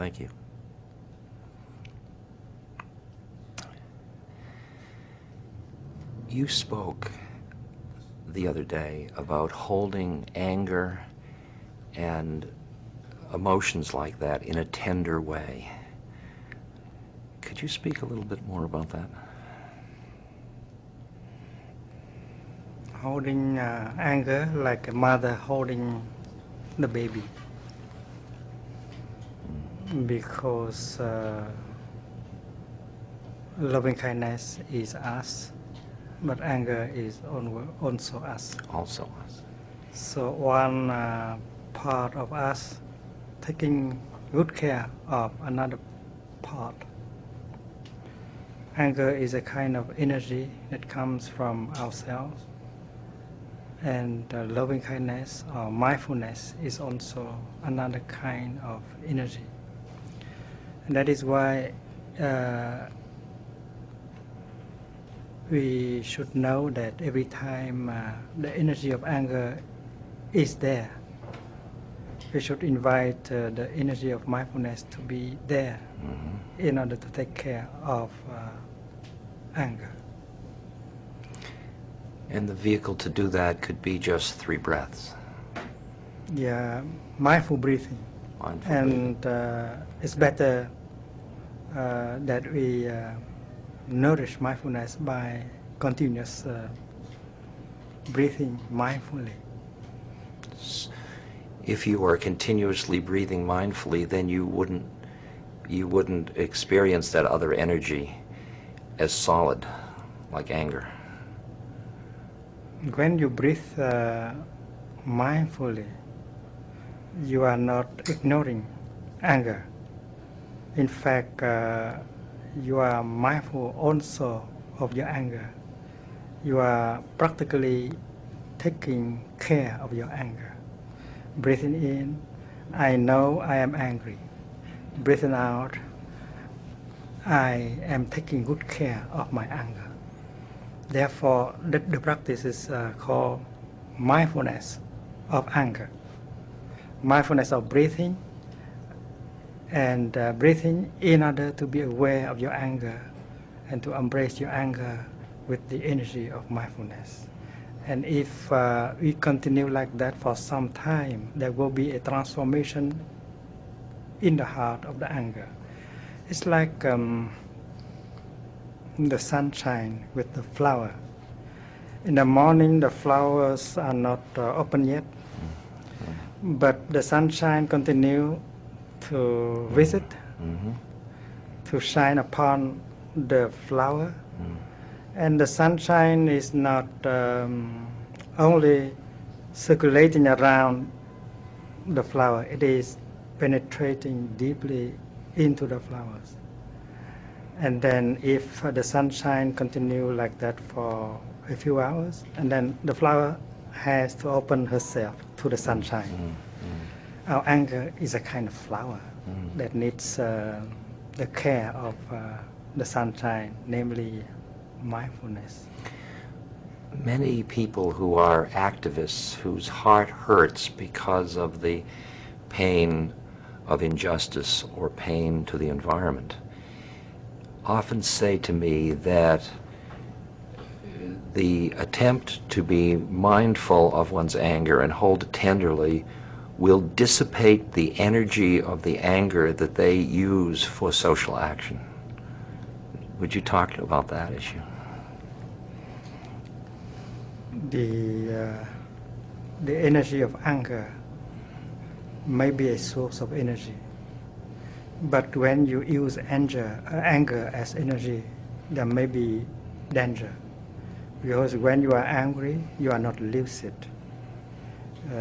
Thank you. You spoke the other day about holding anger and emotions like that in a tender way. Could you speak a little bit more about that? Holding anger like a mother holding the baby, because loving kindness is us, but anger is also us. Also us. So one part of us taking good care of another part. Anger is a kind of energy that comes from ourselves, and loving kindness or mindfulness is also another kind of energy. And that is why we should know that every time the energy of anger is there, we should invite the energy of mindfulness to be there in order to take care of anger. And the vehicle to do that could be just 3 breaths. Yeah, mindful breathing. Mindful and breathing. It's better that we nourish mindfulness by continuous breathing mindfully. If you are continuously breathing mindfully, then you wouldn't experience that other energy as solid, like anger. When you breathe mindfully, you are not ignoring anger. In fact, you are mindful also of your anger. You are practically taking care of your anger. Breathing in, I know I am angry. Breathing out, I am taking good care of my anger. Therefore, the practice is called mindfulness of anger. Mindfulness of breathing, and breathing in order to be aware of your anger and to embrace your anger with the energy of mindfulness. And if we continue like that for some time, there will be a transformation in the heart of the anger. It's like the sunshine with the flower. In the morning, the flowers are not open yet, but the sunshine continue to visit, to shine upon the flower. And the sunshine is not only circulating around the flower, it is penetrating deeply into the flowers. And then if the sunshine continue like that for a few hours, and then the flower has to open herself to the sunshine. Our anger is a kind of flower that needs the care of the sunshine, namely mindfulness. Many people who are activists, whose heart hurts because of the pain of injustice or pain to the environment, often say to me that the attempt to be mindful of one's anger and hold it tenderly will dissipate the energy of the anger that they use for social action. Would you talk about that issue? The energy of anger may be a source of energy, but when you use anger as energy, there may be danger, because when you are angry, you are not lucid.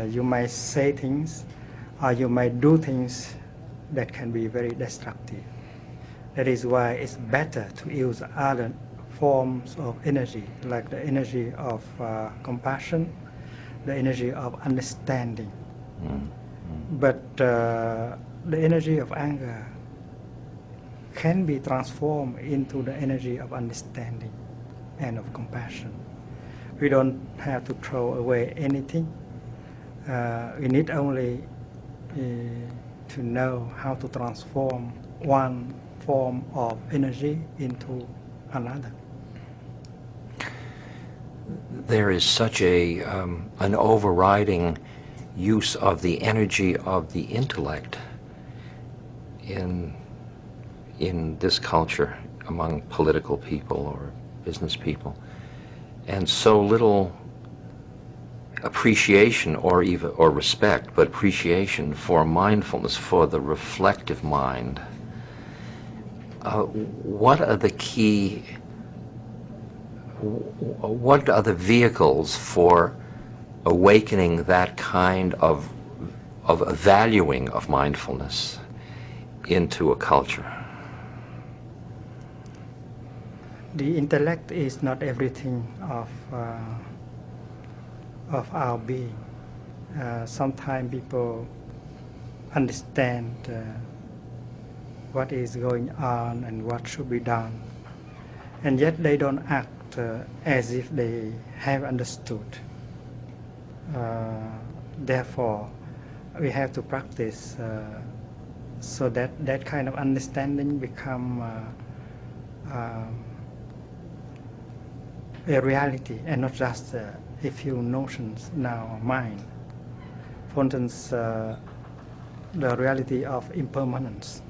You might say things, or you might do things that can be very destructive. That is why it's better to use other forms of energy, like the energy of compassion, the energy of understanding. But the energy of anger can be transformed into the energy of understanding and of compassion. We don't have to throw away anything. We need only to know how to transform one form of energy into another. There is such an overriding use of the energy of the intellect in this culture among political people or business people, and so little appreciation or respect, but appreciation for mindfulness, for the reflective mind. What are the vehicles for awakening that kind of a valuing of mindfulness into a culture? The intellect is not everything of our being. Sometimes people understand what is going on and what should be done, and yet they don't act as if they have understood. Therefore, we have to practice so that that kind of understanding become a reality and not just a few notions in our mind. For instance, the reality of impermanence.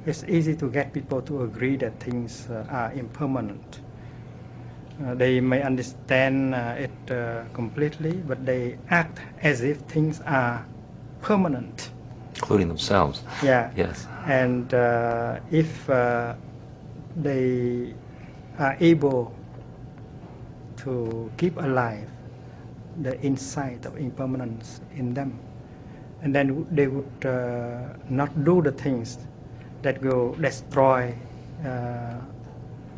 It's easy to get people to agree that things are impermanent. They may understand it completely, but they act as if things are permanent. Including themselves. Yeah. Yes. And if they are able to keep alive the insight of impermanence in them, and then they would not do the things that will destroy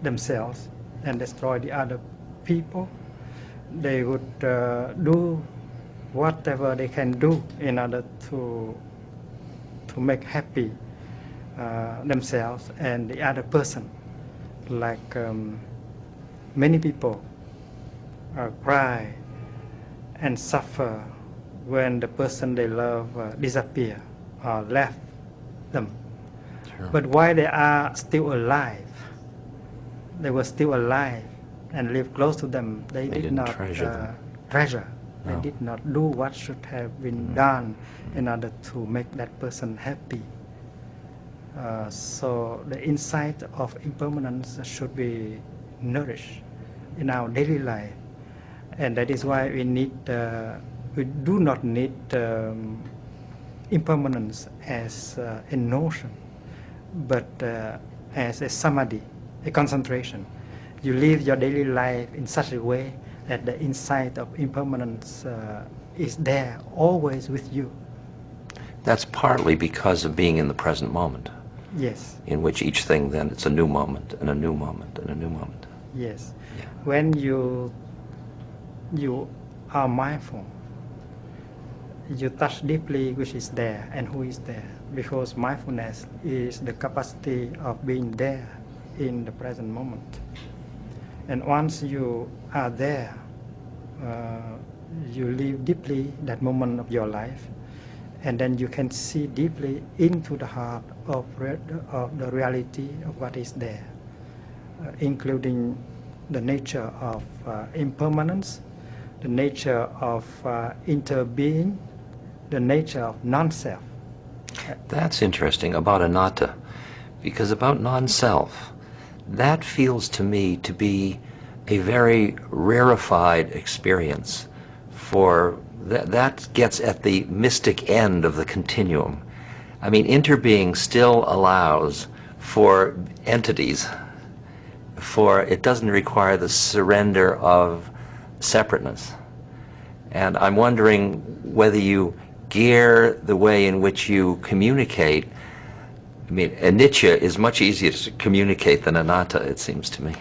themselves and destroy the other people. They would do whatever they can do in order to make happy themselves and the other person. Like many people cry and suffer when the person they love disappear or left them. Sure. But while they are still alive, they were still alive and live close to them, they did not treasure. No. They did not do what should have been done in order to make that person happy. So the insight of impermanence should be nourished in our daily life, and that is why we do not need impermanence as a notion, but as a samadhi, a concentration. You live your daily life in such a way that the insight of impermanence is there always with you. That's partly because of being in the present moment. Yes. In which each thing then, it's a new moment and a new moment and a new moment. Yes. Yeah. When you are mindful, you touch deeply which is there and who is there, because mindfulness is the capacity of being there in the present moment. And once you are there, you live deeply that moment of your life, and then you can see deeply into the heart of the reality of what is there, including the nature of impermanence, the nature of interbeing, the nature of non-self. That's interesting about anatta, because about non-self, that feels to me to be a very rarefied experience, for that gets at the mystic end of the continuum. I mean, interbeing still allows for entities, for it doesn't require the surrender of separateness. And I'm wondering whether you gear the way in which you communicate. I mean, anicca is much easier to communicate than anatta, it seems to me.